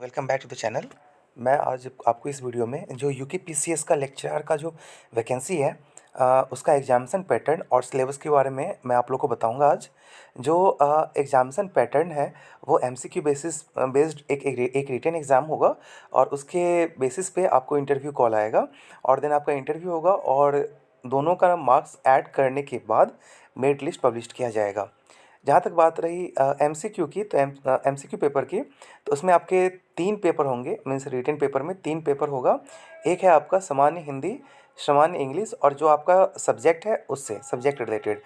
Welcome back to the channel. मैं आज आपको इस वीडियो में जो यूकेपीसीएस का लेक्चरर का जो वैकेंसी है उसका एग्जामिनेशन पैटर्न और सिलेबस के बारे में मैं आप लोग को बताऊंगा आज। जो एग्जामिनेशन पैटर्न है वो एमसीक्यू बेसिस बेस्ड एक रिटन एग्ज़ाम होगा और उसके बेसिस पे आपको इंटरव्यू कॉल आएगा और देन आपका इंटरव्यू होगा और दोनों का मार्क्स ऐड करने के बाद मेरिट लिस्ट पब्लिश किया जाएगा। जहाँ तक बात रही एमसीक्यू की, तो एमसीक्यू पेपर की, तो उसमें आपके 3 पेपर होंगे। मीन्स रिटन पेपर में 3 पेपर होगा। एक है आपका सामान्य हिंदी, सामान्य इंग्लिश और जो आपका सब्जेक्ट है उससे सब्जेक्ट रिलेटेड।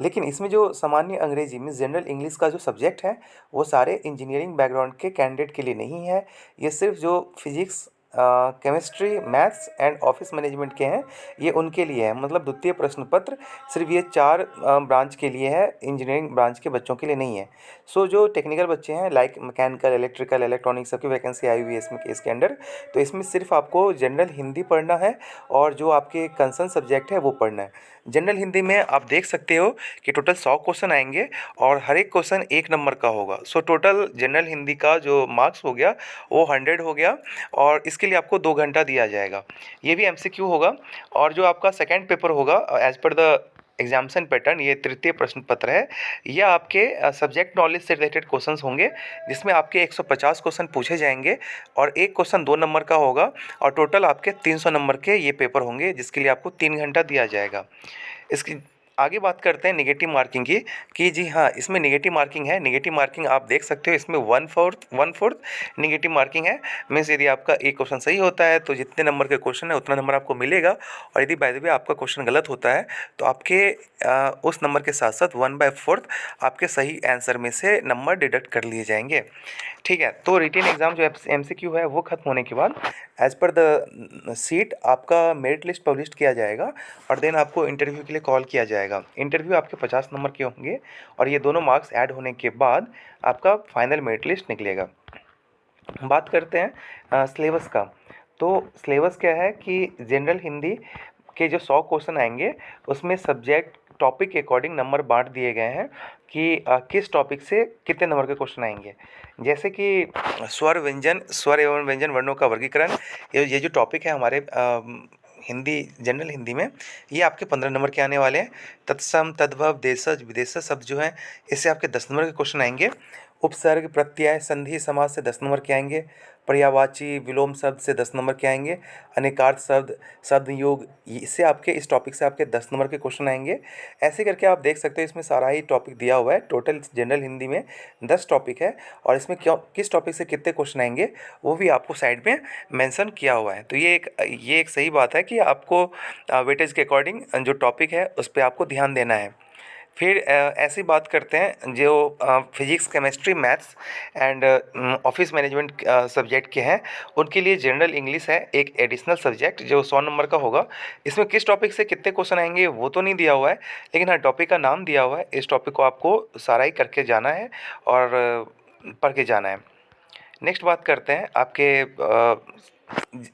लेकिन इसमें जो सामान्य अंग्रेजी मीन्स जनरल इंग्लिश का जो सब्जेक्ट है वो सारे इंजीनियरिंग बैकग्राउंड के कैंडिडेट के लिए नहीं है। ये सिर्फ जो physics, chemistry, maths and office management के हैं ये उनके लिए है। मतलब द्वितीय प्रश्न पत्र सिर्फ ये 4 ब्रांच के लिए है, इंजीनियरिंग ब्रांच के बच्चों के लिए नहीं है। सो जो टेक्निकल बच्चे हैं लाइक मैकेनिकल, इलेक्ट्रिकल, इलेक्ट्रॉनिक्स सबकी वैकेंसी आई हुई है इसके अंडर। तो इसमें सिर्फ आपको जनरल हिंदी पढ़ना है और जो आपके कंसर्न सब्जेक्ट है वो पढ़ना है। जनरल हिंदी में आप देख सकते हो कि टोटल 100 क्वेश्चन आएंगे और हर एक क्वेश्चन 1 नंबर का होगा। सो टोटल जनरल हिंदी का जो मार्क्स हो गया वो 100 हो गया और इसके लिए आपको 2 घंटा दिया जाएगा। ये भी एमसीक्यू होगा। और जो आपका सेकंड पेपर होगा as per the examination pattern, ये तृतीय प्रश्न पत्र है। ये आपके सब्जेक्ट नॉलेज से रिलेटेड क्वेश्चंस होंगे जिसमें आपके 150 क्वेश्चन पूछे जाएंगे और एक क्वेश्चन 2 नंबर का होगा और टोटल आपके 300 नंबर के ये पेपर होंगे जिसके लिए आपको 3 घंटा दिया जाएगा। इसकी आगे बात करते हैं नेगेटिव मार्किंग की कि जी हाँ, इसमें नेगेटिव मार्किंग है। नेगेटिव मार्किंग आप देख सकते हो, इसमें वन फोर्थ नेगेटिव मार्किंग है। मीन्स यदि आपका एक क्वेश्चन सही होता है तो जितने नंबर के क्वेश्चन है उतना नंबर आपको मिलेगा और यदि बाय द वे आपका क्वेश्चन गलत होता है तो आपके उस नंबर के साथ साथ 1/4 आपके सही आंसर में से नंबर डिडक्ट कर लिए जाएंगे। ठीक है, तो रिटेन एग्ज़ाम जो एमसीक्यू है वो ख़त्म होने के बाद एज़ पर द सीट आपका मेरिट लिस्ट पब्लिश किया जाएगा और देन आपको इंटरव्यू के लिए कॉल किया जाएगा। इंटरव्यू आपके 50 नंबर के होंगे और ये दोनों मार्क्स ऐड होने के बाद आपका फाइनल मेरिट लिस्ट निकलेगा। बात करते हैं सिलेबस का। तो सिलेबस क्या है कि जनरल हिंदी के जो 100 क्वेश्चन आएंगे उसमें सब्जेक्ट टॉपिक के अकॉर्डिंग नंबर बांट दिए गए हैं कि किस टॉपिक से कितने नंबर के क्वेश्चन आएंगे। जैसे कि स्वर एवं व्यंजन वर्णों का वर्गीकरण, ये जो टॉपिक है हमारे हिंदी जनरल हिंदी में, ये आपके 15 नंबर के आने वाले हैं। तत्सम, तद्भव, देशज, विदेशज शब्द जो हैं इससे आपके 10 नंबर के क्वेश्चन आएंगे। उपसर्ग, प्रत्यय, संधि, समास से 10 नंबर के आएंगे। पर्यायवाची, विलोम शब्द से 10 नंबर के आएंगे। अनेकार्थ शब्द, शब्द योग, इससे आपके इस टॉपिक से आपके 10 नंबर के क्वेश्चन आएंगे। ऐसे करके आप देख सकते हो इसमें सारा ही टॉपिक दिया हुआ है। टोटल जनरल हिंदी में 10 टॉपिक है और इसमें क्यों किस टॉपिक से कितने क्वेश्चन आएंगे वो भी आपको साइड में मेंशन किया हुआ है। तो ये एक सही बात है कि आपको वेटेज के अकॉर्डिंग जो टॉपिक है उस पर आपको ध्यान देना है। फिर ऐसी बात करते हैं जो physics, chemistry, maths and office management subject के हैं उनके लिए जनरल इंग्लिश है एक एडिशनल सब्जेक्ट जो 100 नंबर का होगा। इसमें किस टॉपिक से कितने क्वेश्चन आएंगे वो तो नहीं दिया हुआ है, लेकिन हाँ टॉपिक का नाम दिया हुआ है। इस टॉपिक को आपको सारा ही करके जाना है और पढ़ के जाना है। नेक्स्ट बात करते हैं आपके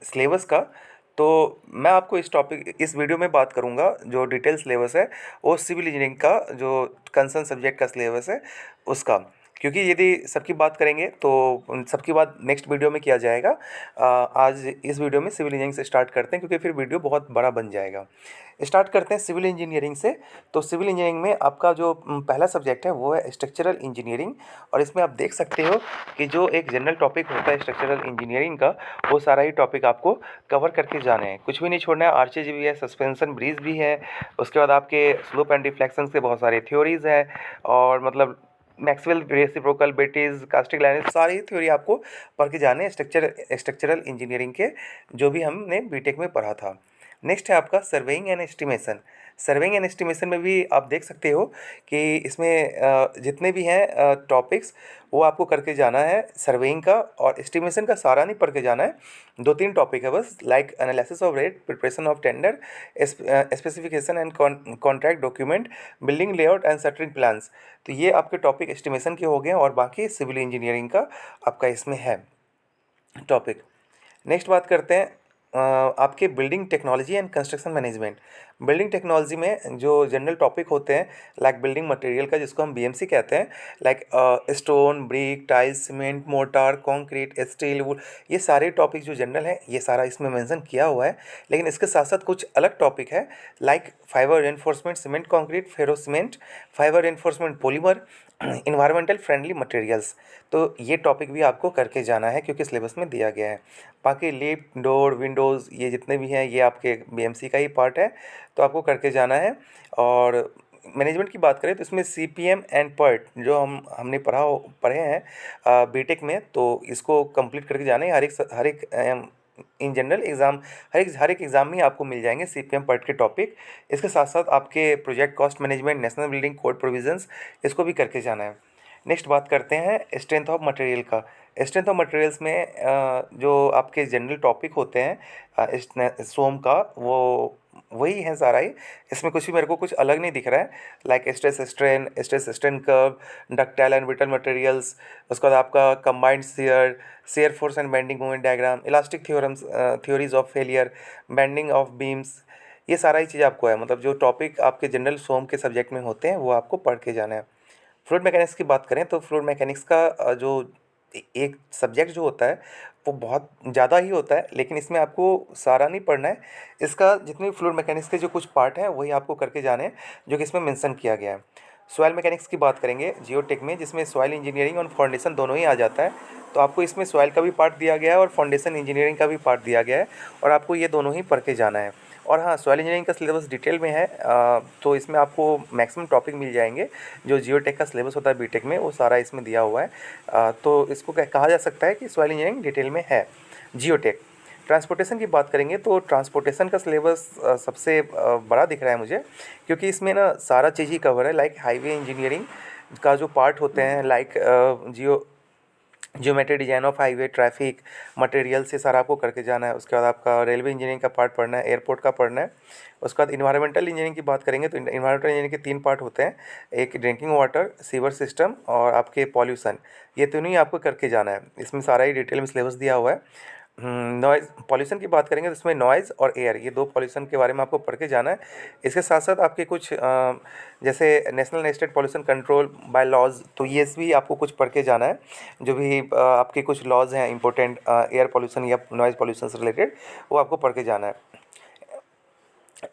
सिलेबस का। तो मैं आपको इस वीडियो में बात करूंगा जो डिटेल सिलेबस है वो सिविल इंजीनियरिंग का जो कंसर्न सब्जेक्ट का सिलेबस है उसका, क्योंकि यदि सबकी बात करेंगे तो उन सबकी बात नेक्स्ट वीडियो में किया जाएगा। आज इस वीडियो में सिविल इंजीनियरिंग से स्टार्ट करते हैं क्योंकि फिर वीडियो बहुत बड़ा बन जाएगा। स्टार्ट करते हैं सिविल इंजीनियरिंग से। तो सिविल इंजीनियरिंग में आपका जो पहला सब्जेक्ट है वो है स्ट्रक्चरल इंजीनियरिंग और इसमें आप देख सकते हो कि जो एक जनरल टॉपिक होता है स्ट्रक्चरल इंजीनियरिंग का वो सारा ही टॉपिक आपको कवर करके जाने हैं, कुछ भी नहीं छोड़ना है। आरसीजी भी है, सस्पेंशन ब्रिज भी है, उसके बाद आपके स्लोप एंड रिफ्लेक्शन के बहुत सारे थ्योरीज हैं और मतलब मैक्सवेल रेसिप्रोकल बेटीज, कास्टिक लाइनेज, सारी थ्योरी आपको पढ़ के जाने हैं स्ट्रक्चरल इंजीनियरिंग के, जो भी हमने बीटेक में पढ़ा था। नेक्स्ट है आपका surveying and estimation. Surveying and estimation में भी आप देख सकते हो कि इसमें जितने भी हैं टॉपिक्स वो आपको करके जाना है। सर्वेइंग का और एस्टिमेशन का सारा नहीं पढ़ के जाना है, 2-3 टॉपिक है बस, like analysis of rate, preparation of tender, specification and contract document, building layout and shuttering plans. तो ये आपके टॉपिक एस्टिमेशन के हो गए और बाकी सिविल इंजीनियरिंग का आपका इसमें है टॉपिक। नेक्स्ट बात करते हैं आपके building technology and construction management. Building technology में जो जनरल टॉपिक होते हैं, लाइक बिल्डिंग मटेरियल का जिसको हम बीएमसी कहते हैं, like stone, brick, tiles, cement, mortar, concrete, steel, would, ये सारे टॉपिक जो जनरल हैं ये सारा इसमें मेंशन किया हुआ है। लेकिन इसके साथ साथ कुछ अलग टॉपिक है, like fibre reinforcement cement concrete, ferro cement, fibre reinforcement polymer, environmental friendly materials. तो ये टॉपिक भी आपको करके जाना है क्योंकि सिलेबस में दिया गया है। बाकी लिफ्ट, डोर, विंडोज़, ये जितने भी हैं ये आपके बीएमसी का ही पार्ट है, तो आपको करके जाना है। और मैनेजमेंट की बात करें तो इसमें सीपीएम एंड पर्ट जो हमने पढ़े हैं बीटेक में, तो इसको कंप्लीट करके जाना है। हर एक इन जनरल एग्ज़ाम, हर एक एग्ज़ाम में आपको मिल जाएंगे सीपीएम पर्ट के टॉपिक। इसके साथ साथ आपके project cost management, national building code provisions, इसको भी करके जाना है। नेक्स्ट बात करते हैं स्ट्रेंथ ऑफ मटेरियल का। स्ट्रेंथ ऑफ मटेरियल्स में जो आपके जनरल टॉपिक होते हैं सोम का, वो वही है सारा ही। इसमें कुछ भी मेरे को कुछ अलग नहीं दिख रहा है, like stress strain curve, ductile and brittle materials, उसके बाद आपका combined shear force and bending moment diagram, elastic theorems, theories of failure, bending of beams, ये सारा ही चीज़ आपको है। मतलब जो टॉपिक आपके जनरल सोम के सब्जेक्ट में होते हैं वो आपको पढ़ के जाना है। फ्लूइड मैकेनिक्स की बात करें तो फ्लूइड मैकेनिक्स का जो एक सब्जेक्ट जो होता है वो बहुत ज़्यादा ही होता है, लेकिन इसमें आपको सारा नहीं पढ़ना है। इसका जितने भी फ्लूइड मैकेनिक्स के जो कुछ पार्ट हैं वही आपको करके जाने हैं जो कि इसमें मेंशन किया गया है। सॉइल मैकेनिक्स की बात करेंगे जियोटेक में, जिसमें सॉइल इंजीनियरिंग और फाउंडेशन दोनों ही आ जाता है। तो आपको इसमें सॉइल का भी पार्ट दिया गया है और फाउंडेशन इंजीनियरिंग का भी पार्ट दिया गया है, और आपको ये दोनों ही पढ़ के जाना है। और हाँ, सॉइल इंजीनियरिंग का सिलेबस डिटेल में है, तो इसमें आपको मैक्सिमम टॉपिक मिल जाएंगे। जो जियोटेक का सिलेबस होता है बीटेक में वो सारा इसमें दिया हुआ है। तो इसको कहा जा सकता है कि सॉइल इंजीनियरिंग डिटेल में है जियोटेक। ट्रांसपोर्टेशन की बात करेंगे तो ट्रांसपोर्टेशन का सिलेबस सबसे बड़ा दिख रहा है मुझे, क्योंकि इसमें ना सारा चीज़ ही कवर है। लाइक हाईवे इंजीनियरिंग का जो पार्ट होते हैं, like geometry design of highway, traffic, material से सारा आपको करके जाना है। उसके बाद आपका रेलवे इंजीनियरिंग का पार्ट पढ़ना है, एयरपोर्ट का पढ़ना है। उसके बाद इन्वायरमेंटल इंजीनियरिंग की बात करेंगे तो इन्वायरमेंटल इंजीनियरिंग के 3 पार्ट होते हैं, एक ड्रिंकिंग वाटर, सीवर सिस्टम और आपके पॉल्यूशन। ये तीनों ही आपको करके जाना है। इसमें सारा ही डिटेल में सिलेबस दिया हुआ है। नॉइज़ पॉल्यूशन की बात करेंगे तो इसमें नॉइज़ और एयर, ये 2 पॉल्यूशन के बारे में आपको पढ़ के जाना है। इसके साथ साथ आपके कुछ जैसे national and state pollution control bylaws, तो ये भी आपको कुछ पढ़ के जाना है। जो भी आपके कुछ लॉज हैं इंपॉर्टेंट एयर पॉल्यूशन या नॉइज़ पॉल्यूशन से रिलेटेड, वो आपको पढ़ के जाना है।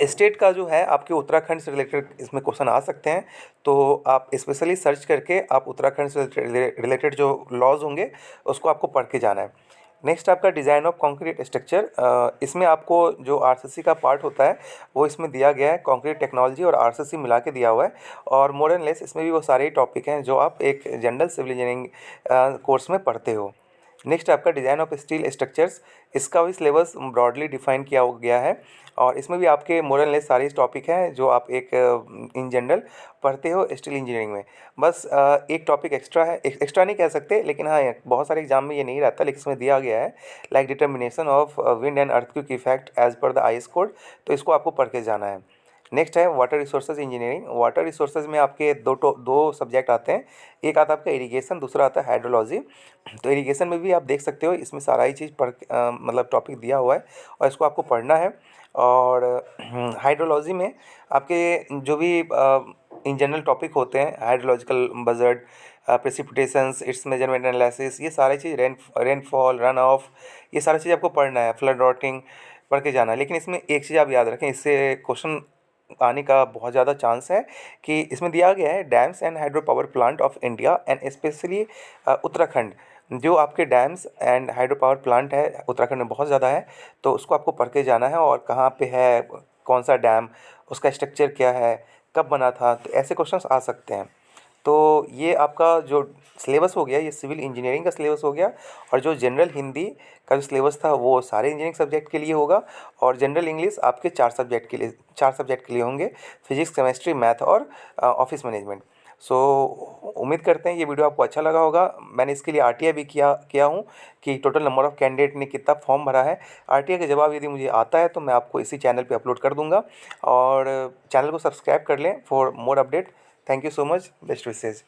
स्टेट का जो है आपके उत्तराखंड से रिलेटेड इसमें क्वेश्चन आ सकते हैं, तो आप स्पेशली सर्च करके आप उत्तराखंड से रिलेटेड जो लॉज होंगे उसको आपको पढ़ के जाना है। नेक्स्ट आपका डिज़ाइन ऑफ कंक्रीट स्ट्रक्चर, इसमें आपको जो आरसीसी का पार्ट होता है वो इसमें दिया गया है। कंक्रीट टेक्नोलॉजी और आरसीसी मिला के दिया हुआ है, और मोर एंड लेस इसमें भी वो सारे टॉपिक हैं जो आप एक जनरल सिविल इंजीनियरिंग कोर्स में पढ़ते हो। नेक्स्ट आपका डिज़ाइन ऑफ स्टील स्ट्रक्चर्स, इसका भी सिलेबस ब्रॉडली डिफाइन किया गया है, और इसमें भी आपके मोर एंड लेस सारे टॉपिक हैं जो आप एक इन जनरल पढ़ते हो स्टील इंजीनियरिंग में। बस एक टॉपिक एक्स्ट्रा है, एक्स्ट्रा नहीं कह सकते, लेकिन हाँ बहुत सारे एग्जाम में ये नहीं रहता, लेकिन इसमें दिया गया है, like determination of wind and earthquake effect as per the IS code, तो इसको आपको पढ़ के जाना है। नेक्स्ट है water resources engineering. Water resources में आपके दो सब्जेक्ट आते हैं, एक आता है आपका इरिगेशन, दूसरा आता है हाइड्रोलॉजी। तो इरिगेशन में भी आप देख सकते हो इसमें सारा ही चीज़ मतलब टॉपिक दिया हुआ है और इसको आपको पढ़ना है। और हाइड्रोलॉजी में आपके जो भी इन जनरल टॉपिक होते हैं, hydrological budget, precipitations, its measurement analysis, ये सारी चीज़, रेनफॉल, रन ऑफ, ये सारी चीज़ आपको पढ़ना है। फ्लड रॉटिंग पढ़ के जाना है। लेकिन इसमें एक चीज़ आप याद रखें, इससे क्वेश्चन आने का बहुत ज़्यादा चांस है, कि इसमें दिया गया है dams and hydro power plant of India and specially Uttarakhand. जो आपके dams and hydro power plant है उत्तराखंड में बहुत ज़्यादा है, तो उसको आपको पढ़ के जाना है, और कहाँ पे है, कौन सा डैम, उसका स्ट्रक्चर क्या है, कब बना था, तो ऐसे क्वेश्चंस आ सकते हैं। तो ये आपका जो सिलेबस हो गया, ये सिविल इंजीनियरिंग का सिलेबस हो गया। और जो जनरल हिंदी का जो सिलेबस था वो सारे इंजीनियरिंग सब्जेक्ट के लिए होगा, और जनरल इंग्लिश आपके 4 सब्जेक्ट के लिए होंगे, फिजिक्स, केमिस्ट्री, मैथ और ऑफिस मैनेजमेंट। सो उम्मीद करते हैं ये वीडियो आपको अच्छा लगा होगा। मैंने इसके लिए आरटीआई भी किया हूँ कि टोटल नंबर ऑफ़ कैंडिडेट ने कितना फॉर्म भरा है। आरटीआई का जवाब यदि मुझे आता है तो मैं आपको इसी चैनल पे अपलोड कर दूँगा, और चैनल को सब्सक्राइब कर लें for more update. Thank you so much, best wishes.